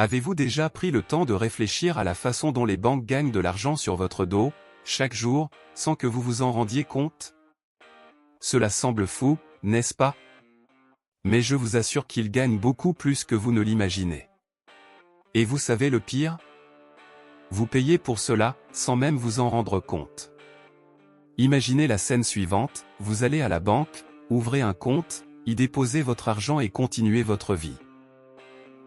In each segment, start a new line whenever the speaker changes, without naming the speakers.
Avez-vous déjà pris le temps de réfléchir à la façon dont les banques gagnent de l'argent sur votre dos, chaque jour, sans que vous vous en rendiez compte? Cela semble fou, n'est-ce pas? Mais je vous assure qu'ils gagnent beaucoup plus que vous ne l'imaginez. Et vous savez le pire? Vous payez pour cela, sans même vous en rendre compte. Imaginez la scène suivante, vous allez à la banque, ouvrez un compte, y déposez votre argent et continuez votre vie.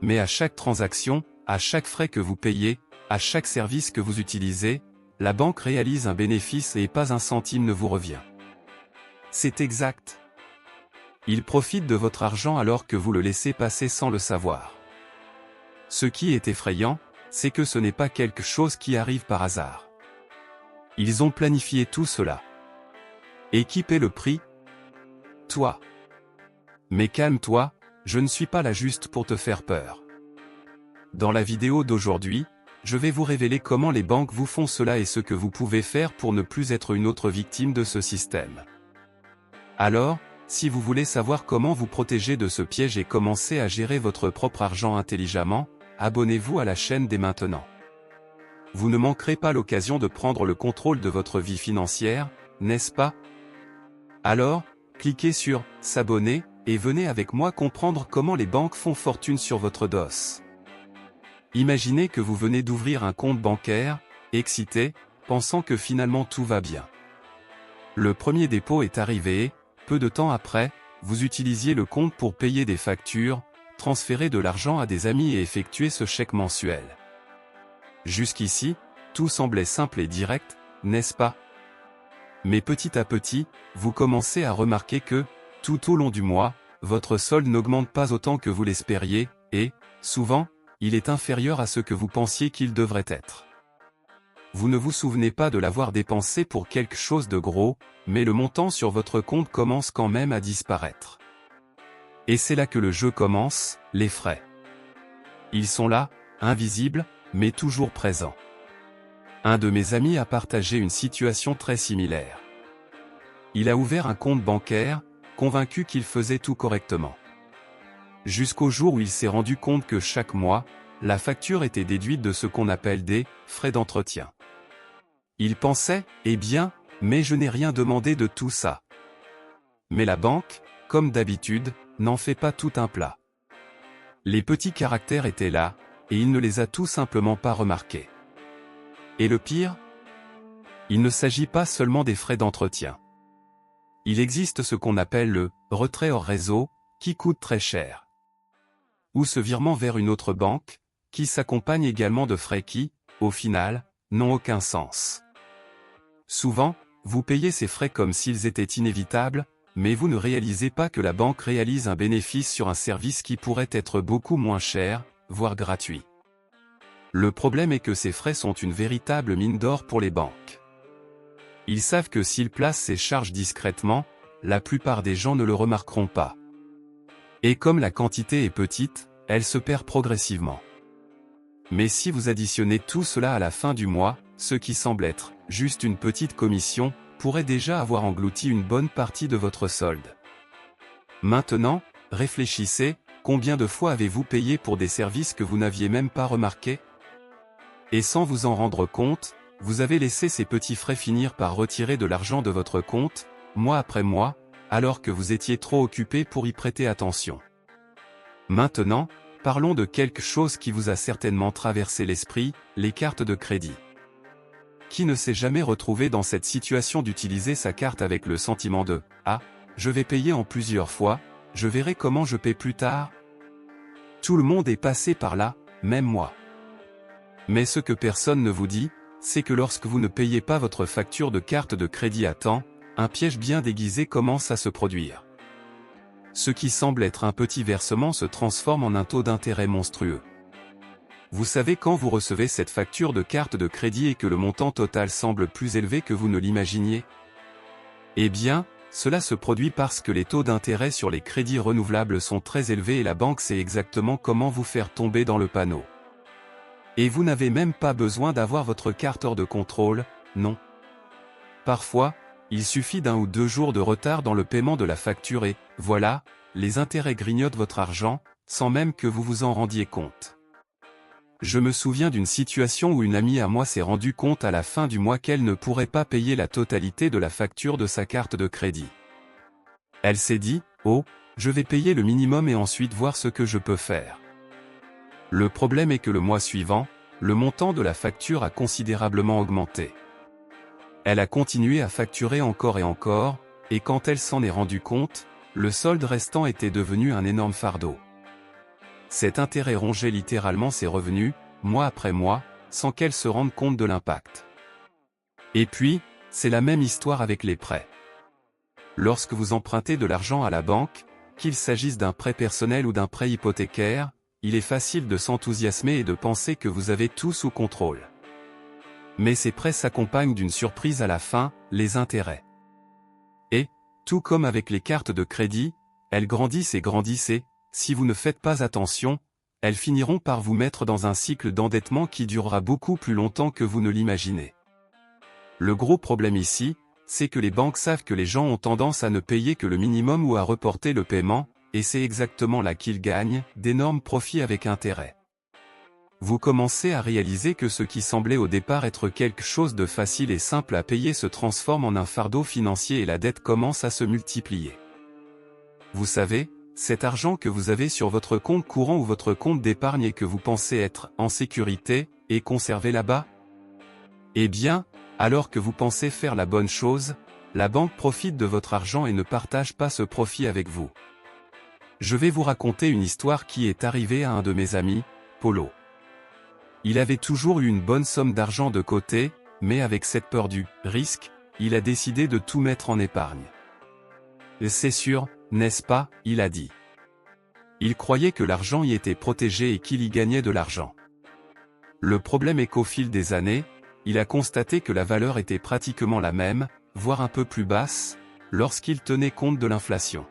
Mais à chaque transaction, à chaque frais que vous payez, à chaque service que vous utilisez, la banque réalise un bénéfice et pas un centime ne vous revient. C'est exact. Ils profitent de votre argent alors que vous le laissez passer sans le savoir. Ce qui est effrayant, c'est que ce n'est pas quelque chose qui arrive par hasard. Ils ont planifié tout cela. Et qui paie le prix? Toi. Mais calme-toi, je ne suis pas là juste pour te faire peur. Dans la vidéo d'aujourd'hui, je vais vous révéler comment les banques vous font cela et ce que vous pouvez faire pour ne plus être une autre victime de ce système. Alors, si vous voulez savoir comment vous protéger de ce piège et commencer à gérer votre propre argent intelligemment, abonnez-vous à la chaîne dès maintenant. Vous ne manquerez pas l'occasion de prendre le contrôle de votre vie financière, n'est-ce pas? Alors, cliquez sur « S'abonner » et venez avec moi comprendre comment les banques font fortune sur votre dos. Imaginez que vous venez d'ouvrir un compte bancaire, excité, pensant que finalement tout va bien. Le premier dépôt est arrivé et, peu de temps après, vous utilisiez le compte pour payer des factures, transférer de l'argent à des amis et effectuer ce chèque mensuel. Jusqu'ici, tout semblait simple et direct, n'est-ce pas? Mais petit à petit, vous commencez à remarquer que, tout au long du mois, votre solde n'augmente pas autant que vous l'espériez, et, souvent, il est inférieur à ce que vous pensiez qu'il devrait être. Vous ne vous souvenez pas de l'avoir dépensé pour quelque chose de gros, mais le montant sur votre compte commence quand même à disparaître. Et c'est là que le jeu commence, les frais. Ils sont là, invisibles, mais toujours présents. Un de mes amis a partagé une situation très similaire. Il a ouvert un compte bancaire, convaincu qu'il faisait tout correctement. Jusqu'au jour où il s'est rendu compte que chaque mois, la facture était déduite de ce qu'on appelle des frais d'entretien. Il pensait, eh bien, mais je n'ai rien demandé de tout ça. Mais la banque, comme d'habitude, n'en fait pas tout un plat. Les petits caractères étaient là, et il ne les a tout simplement pas remarqués. Et le pire? Il ne s'agit pas seulement des frais d'entretien. Il existe ce qu'on appelle le « retrait hors réseau », qui coûte très cher. Ou ce virement vers une autre banque, qui s'accompagne également de frais qui, au final, n'ont aucun sens. Souvent, vous payez ces frais comme s'ils étaient inévitables, mais vous ne réalisez pas que la banque réalise un bénéfice sur un service qui pourrait être beaucoup moins cher, voire gratuit. Le problème est que ces frais sont une véritable mine d'or pour les banques. Ils savent que s'ils placent ces charges discrètement, la plupart des gens ne le remarqueront pas. Et comme la quantité est petite, elle se perd progressivement. Mais si vous additionnez tout cela à la fin du mois, ce qui semble être juste une petite commission, pourrait déjà avoir englouti une bonne partie de votre solde. Maintenant, réfléchissez, combien de fois avez-vous payé pour des services que vous n'aviez même pas remarqués? Et sans vous en rendre compte, vous avez laissé ces petits frais finir par retirer de l'argent de votre compte, mois après mois, alors que vous étiez trop occupé pour y prêter attention. Maintenant, parlons de quelque chose qui vous a certainement traversé l'esprit, les cartes de crédit. Qui ne s'est jamais retrouvé dans cette situation d'utiliser sa carte avec le sentiment de « Ah, je vais payer en plusieurs fois, je verrai comment je paie plus tard ». Tout le monde est passé par là, même moi. Mais ce que personne ne vous dit, c'est que lorsque vous ne payez pas votre facture de carte de crédit à temps, un piège bien déguisé commence à se produire. Ce qui semble être un petit versement se transforme en un taux d'intérêt monstrueux. Vous savez quand vous recevez cette facture de carte de crédit et que le montant total semble plus élevé que vous ne l'imaginiez? Eh bien, cela se produit parce que les taux d'intérêt sur les crédits renouvelables sont très élevés et la banque sait exactement comment vous faire tomber dans le panneau. Et vous n'avez même pas besoin d'avoir votre carte hors de contrôle, non. Parfois, il suffit d'1 ou 2 jours de retard dans le paiement de la facture et, voilà, les intérêts grignotent votre argent, sans même que vous vous en rendiez compte. Je me souviens d'une situation où une amie à moi s'est rendue compte à la fin du mois qu'elle ne pourrait pas payer la totalité de la facture de sa carte de crédit. Elle s'est dit, « Oh, je vais payer le minimum et ensuite voir ce que je peux faire. » Le problème est que le mois suivant, le montant de la facture a considérablement augmenté. Elle a continué à facturer encore et encore, et quand elle s'en est rendue compte, le solde restant était devenu un énorme fardeau. Cet intérêt rongeait littéralement ses revenus, mois après mois, sans qu'elle se rende compte de l'impact. Et puis, c'est la même histoire avec les prêts. Lorsque vous empruntez de l'argent à la banque, qu'il s'agisse d'un prêt personnel ou d'un prêt hypothécaire, il est facile de s'enthousiasmer et de penser que vous avez tout sous contrôle. Mais ces prêts s'accompagnent d'une surprise à la fin, les intérêts. Et, tout comme avec les cartes de crédit, elles grandissent et grandissent et, si vous ne faites pas attention, elles finiront par vous mettre dans un cycle d'endettement qui durera beaucoup plus longtemps que vous ne l'imaginez. Le gros problème ici, c'est que les banques savent que les gens ont tendance à ne payer que le minimum ou à reporter le paiement, et c'est exactement là qu'ils gagnent d'énormes profits avec intérêt. Vous commencez à réaliser que ce qui semblait au départ être quelque chose de facile et simple à payer se transforme en un fardeau financier et la dette commence à se multiplier. Vous savez, cet argent que vous avez sur votre compte courant ou votre compte d'épargne et que vous pensez être en sécurité, et conservé là-bas? Eh bien, alors que vous pensez faire la bonne chose, la banque profite de votre argent et ne partage pas ce profit avec vous. Je vais vous raconter une histoire qui est arrivée à un de mes amis, Polo. Il avait toujours eu une bonne somme d'argent de côté, mais avec cette peur du risque, il a décidé de tout mettre en épargne. C'est sûr, n'est-ce pas, il a dit. Il croyait que l'argent y était protégé et qu'il y gagnait de l'argent. Le problème est qu'au fil des années, il a constaté que la valeur était pratiquement la même, voire un peu plus basse, lorsqu'il tenait compte de l'inflation.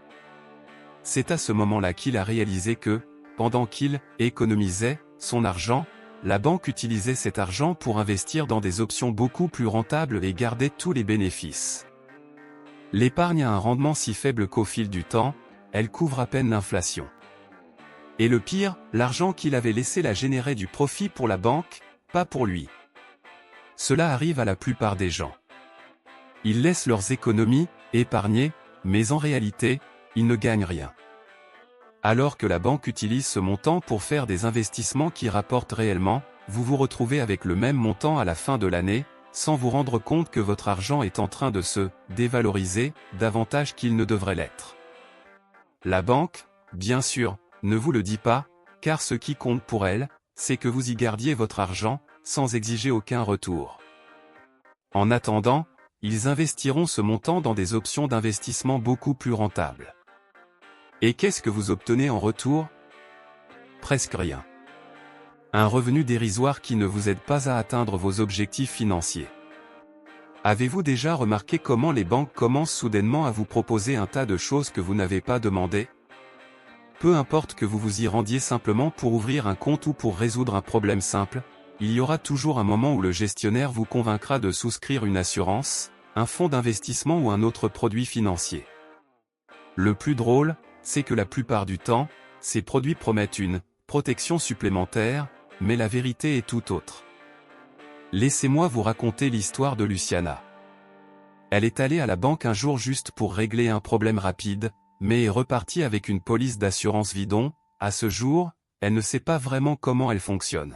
C'est à ce moment-là qu'il a réalisé que, pendant qu'il économisait son argent, la banque utilisait cet argent pour investir dans des options beaucoup plus rentables et garder tous les bénéfices. L'épargne a un rendement si faible qu'au fil du temps, elle couvre à peine l'inflation. Et le pire, l'argent qu'il avait laissé la générer du profit pour la banque, pas pour lui. Cela arrive à la plupart des gens. Ils laissent leurs économies épargnées, mais en réalité, ils ne gagnent rien. Alors que la banque utilise ce montant pour faire des investissements qui rapportent réellement, vous vous retrouvez avec le même montant à la fin de l'année, sans vous rendre compte que votre argent est en train de se dévaloriser davantage qu'il ne devrait l'être. La banque, bien sûr, ne vous le dit pas, car ce qui compte pour elle, c'est que vous y gardiez votre argent, sans exiger aucun retour. En attendant, ils investiront ce montant dans des options d'investissement beaucoup plus rentables. Et qu'est-ce que vous obtenez en retour? Presque rien. Un revenu dérisoire qui ne vous aide pas à atteindre vos objectifs financiers. Avez-vous déjà remarqué comment les banques commencent soudainement à vous proposer un tas de choses que vous n'avez pas demandé? Peu importe que vous vous y rendiez simplement pour ouvrir un compte ou pour résoudre un problème simple, il y aura toujours un moment où le gestionnaire vous convaincra de souscrire une assurance, un fonds d'investissement ou un autre produit financier. Le plus drôle, c'est que la plupart du temps, ces produits promettent une protection supplémentaire, mais la vérité est tout autre. Laissez-moi vous raconter l'histoire de Luciana. Elle est allée à la banque un jour juste pour régler un problème rapide, mais est repartie avec une police d'assurance bidon. À ce jour, elle ne sait pas vraiment comment elle fonctionne.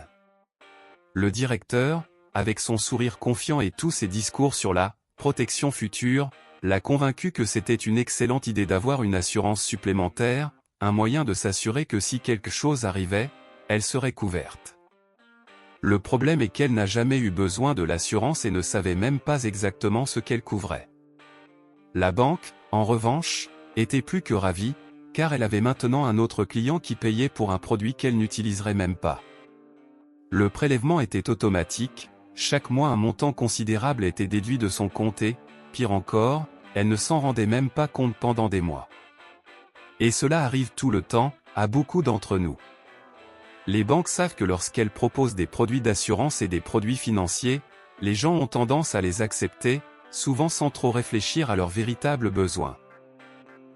Le directeur, avec son sourire confiant et tous ses discours sur la protection future, l'a convaincu que c'était une excellente idée d'avoir une assurance supplémentaire, un moyen de s'assurer que si quelque chose arrivait, elle serait couverte. Le problème est qu'elle n'a jamais eu besoin de l'assurance et ne savait même pas exactement ce qu'elle couvrait. La banque, en revanche, était plus que ravie, car elle avait maintenant un autre client qui payait pour un produit qu'elle n'utiliserait même pas. Le prélèvement était automatique, chaque mois un montant considérable était déduit de son compte et, pire encore, elle ne s'en rendait même pas compte pendant des mois. Et cela arrive tout le temps, à beaucoup d'entre nous. Les banques savent que lorsqu'elles proposent des produits d'assurance et des produits financiers, les gens ont tendance à les accepter, souvent sans trop réfléchir à leurs véritables besoins.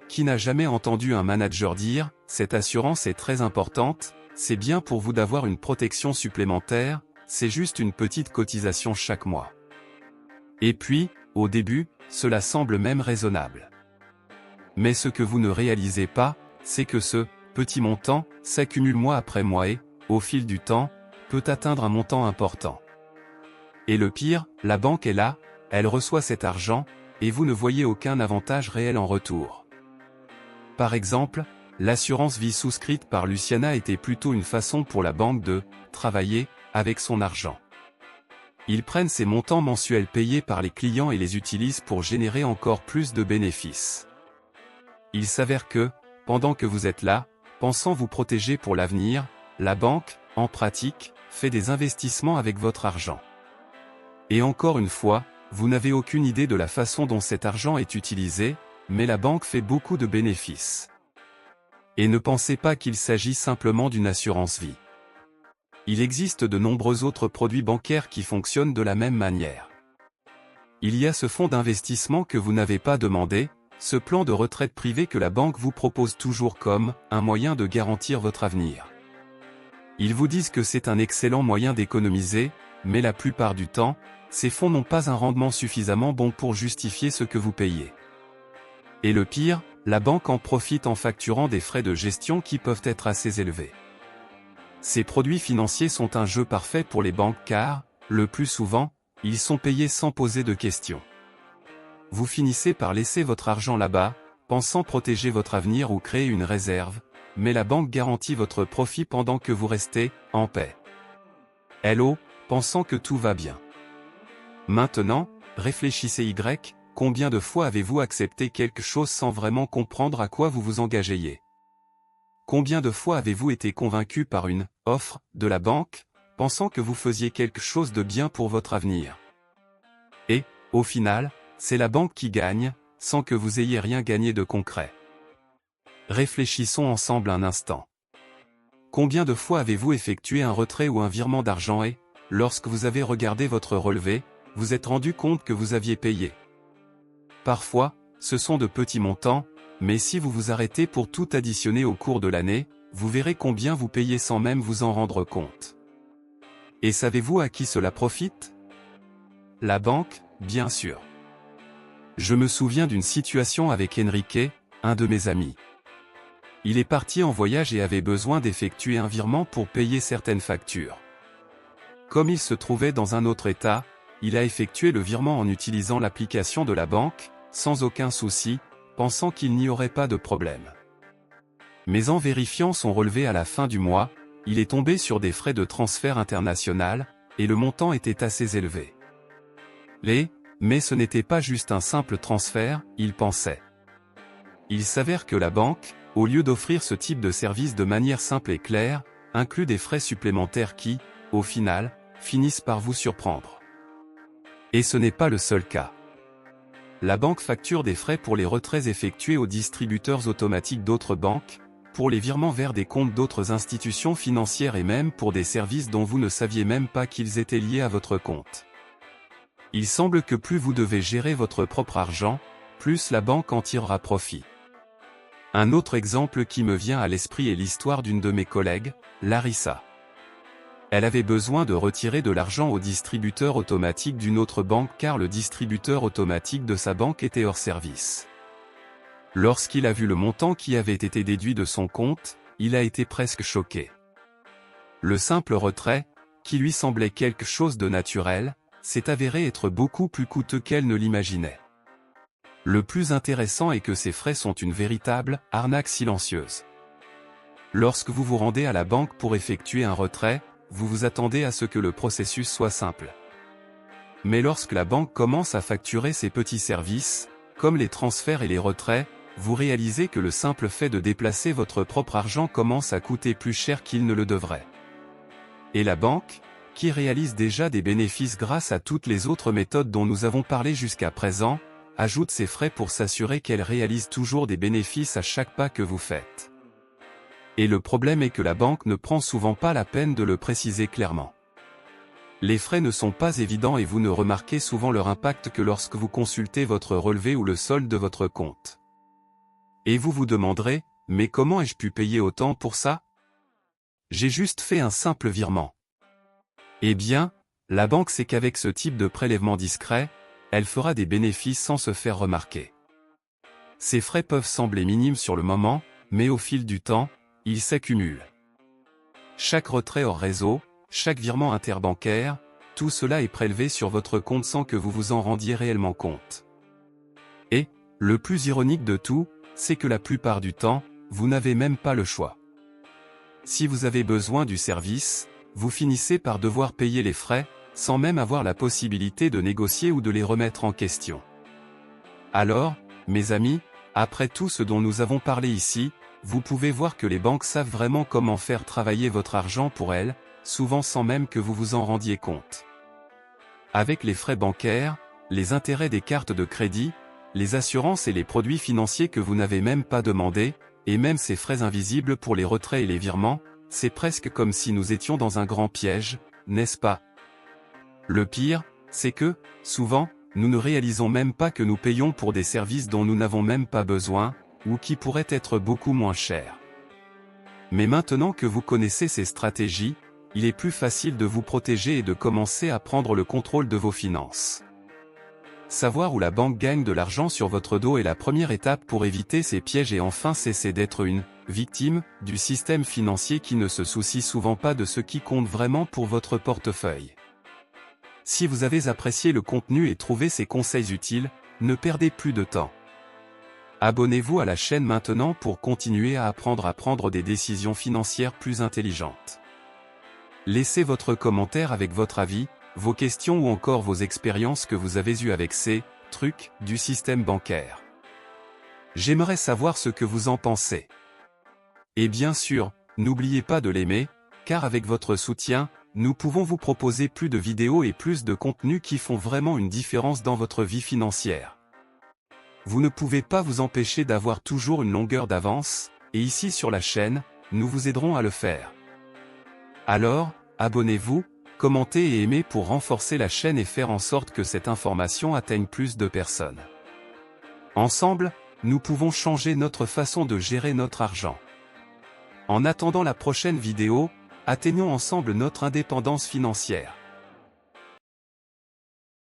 Qui n'a jamais entendu un manager dire « Cette assurance est très importante, c'est bien pour vous d'avoir une protection supplémentaire, c'est juste une petite cotisation chaque mois. Et puis, au début, cela semble même raisonnable. Mais ce que vous ne réalisez pas, c'est que ce petit montant s'accumule mois après mois et, au fil du temps, peut atteindre un montant important. Et le pire, la banque est là, elle reçoit cet argent, et vous ne voyez aucun avantage réel en retour. Par exemple, l'assurance vie souscrite par Luciana était plutôt une façon pour la banque de travailler avec son argent. Ils prennent ces montants mensuels payés par les clients et les utilisent pour générer encore plus de bénéfices. Il s'avère que, pendant que vous êtes là, pensant vous protéger pour l'avenir, la banque, en pratique, fait des investissements avec votre argent. Et encore une fois, vous n'avez aucune idée de la façon dont cet argent est utilisé, mais la banque fait beaucoup de bénéfices. Et ne pensez pas qu'il s'agit simplement d'une assurance vie. Il existe de nombreux autres produits bancaires qui fonctionnent de la même manière. Il y a ce fonds d'investissement que vous n'avez pas demandé, ce plan de retraite privé que la banque vous propose toujours comme un moyen de garantir votre avenir. Ils vous disent que c'est un excellent moyen d'économiser, mais la plupart du temps, ces fonds n'ont pas un rendement suffisamment bon pour justifier ce que vous payez. Et le pire, la banque en profite en facturant des frais de gestion qui peuvent être assez élevés. Ces produits financiers sont un jeu parfait pour les banques car, le plus souvent, ils sont payés sans poser de questions. Vous finissez par laisser votre argent là-bas, pensant protéger votre avenir ou créer une réserve, mais la banque garantit votre profit pendant que vous restez en paix. Hello, pensant que tout va bien. Maintenant, réfléchissez combien de fois avez-vous accepté quelque chose sans vraiment comprendre à quoi vous vous engageriez? Combien de fois avez-vous été convaincu par une offre de la banque, pensant que vous faisiez quelque chose de bien pour votre avenir? Et, au final, c'est la banque qui gagne, sans que vous ayez rien gagné de concret. Réfléchissons ensemble un instant. Combien de fois avez-vous effectué un retrait ou un virement d'argent et, lorsque vous avez regardé votre relevé, vous êtes rendu compte que vous aviez payé? Parfois, ce sont de petits montants, mais si vous vous arrêtez pour tout additionner au cours de l'année, vous verrez combien vous payez sans même vous en rendre compte. Et savez-vous à qui cela profite? La banque, bien sûr. Je me souviens d'une situation avec Enrique, un de mes amis. Il est parti en voyage et avait besoin d'effectuer un virement pour payer certaines factures. Comme il se trouvait dans un autre état, il a effectué le virement en utilisant l'application de la banque, sans aucun souci, pensant qu'il n'y aurait pas de problème. Mais en vérifiant son relevé à la fin du mois, il est tombé sur des frais de transfert international, et le montant était assez élevé. Mais ce n'était pas juste un simple transfert, il pensait. Il s'avère que la banque, au lieu d'offrir ce type de service de manière simple et claire, inclut des frais supplémentaires qui, au final, finissent par vous surprendre. Et ce n'est pas le seul cas. La banque facture des frais pour les retraits effectués aux distributeurs automatiques d'autres banques, pour les virements vers des comptes d'autres institutions financières et même pour des services dont vous ne saviez même pas qu'ils étaient liés à votre compte. Il semble que plus vous devez gérer votre propre argent, plus la banque en tirera profit. Un autre exemple qui me vient à l'esprit est l'histoire d'une de mes collègues, Larissa. Elle avait besoin de retirer de l'argent au distributeur automatique d'une autre banque car le distributeur automatique de sa banque était hors service. Lorsqu'il a vu le montant qui avait été déduit de son compte, il a été presque choqué. Le simple retrait, qui lui semblait quelque chose de naturel, s'est avéré être beaucoup plus coûteux qu'elle ne l'imaginait. Le plus intéressant est que ces frais sont une véritable arnaque silencieuse. Lorsque vous vous rendez à la banque pour effectuer un retrait, vous vous attendez à ce que le processus soit simple. Mais lorsque la banque commence à facturer ces petits services, comme les transferts et les retraits, vous réalisez que le simple fait de déplacer votre propre argent commence à coûter plus cher qu'il ne le devrait. Et la banque, qui réalise déjà des bénéfices grâce à toutes les autres méthodes dont nous avons parlé jusqu'à présent, ajoute ses frais pour s'assurer qu'elle réalise toujours des bénéfices à chaque pas que vous faites. Et le problème est que la banque ne prend souvent pas la peine de le préciser clairement. Les frais ne sont pas évidents et vous ne remarquez souvent leur impact que lorsque vous consultez votre relevé ou le solde de votre compte. Et vous vous demanderez, mais comment ai-je pu payer autant pour ça? J'ai juste fait un simple virement. Eh bien, la banque sait qu'avec ce type de prélèvement discret, elle fera des bénéfices sans se faire remarquer. Ces frais peuvent sembler minimes sur le moment, mais au fil du temps, ils s'accumulent. Chaque retrait hors réseau, chaque virement interbancaire, tout cela est prélevé sur votre compte sans que vous vous en rendiez réellement compte. Et, le plus ironique de tout, c'est que la plupart du temps, vous n'avez même pas le choix. Si vous avez besoin du service, vous finissez par devoir payer les frais, sans même avoir la possibilité de négocier ou de les remettre en question. Alors, mes amis, après tout ce dont nous avons parlé ici, vous pouvez voir que les banques savent vraiment comment faire travailler votre argent pour elles, souvent sans même que vous vous en rendiez compte. Avec les frais bancaires, les intérêts des cartes de crédit, les assurances et les produits financiers que vous n'avez même pas demandés, et même ces frais invisibles pour les retraits et les virements, c'est presque comme si nous étions dans un grand piège, n'est-ce pas? Le pire, c'est que, souvent, nous ne réalisons même pas que nous payons pour des services dont nous n'avons même pas besoin, ou qui pourraient être beaucoup moins chers. Mais maintenant que vous connaissez ces stratégies, il est plus facile de vous protéger et de commencer à prendre le contrôle de vos finances. Savoir où la banque gagne de l'argent sur votre dos est la première étape pour éviter ces pièges et enfin cesser d'être une victime du système financier qui ne se soucie souvent pas de ce qui compte vraiment pour votre portefeuille. Si vous avez apprécié le contenu et trouvé ces conseils utiles, ne perdez plus de temps. Abonnez-vous à la chaîne maintenant pour continuer à apprendre à prendre des décisions financières plus intelligentes. Laissez votre commentaire avec votre avis, vos questions ou encore vos expériences que vous avez eues avec ces trucs du système bancaire. J'aimerais savoir ce que vous en pensez. Et bien sûr, n'oubliez pas de l'aimer, car avec votre soutien, nous pouvons vous proposer plus de vidéos et plus de contenus qui font vraiment une différence dans votre vie financière. Vous ne pouvez pas vous empêcher d'avoir toujours une longueur d'avance, et ici sur la chaîne, nous vous aiderons à le faire. Alors, abonnez-vous, commentez et aimez pour renforcer la chaîne et faire en sorte que cette information atteigne plus de personnes. Ensemble, nous pouvons changer notre façon de gérer notre argent. En attendant la prochaine vidéo, atteignons ensemble notre indépendance financière.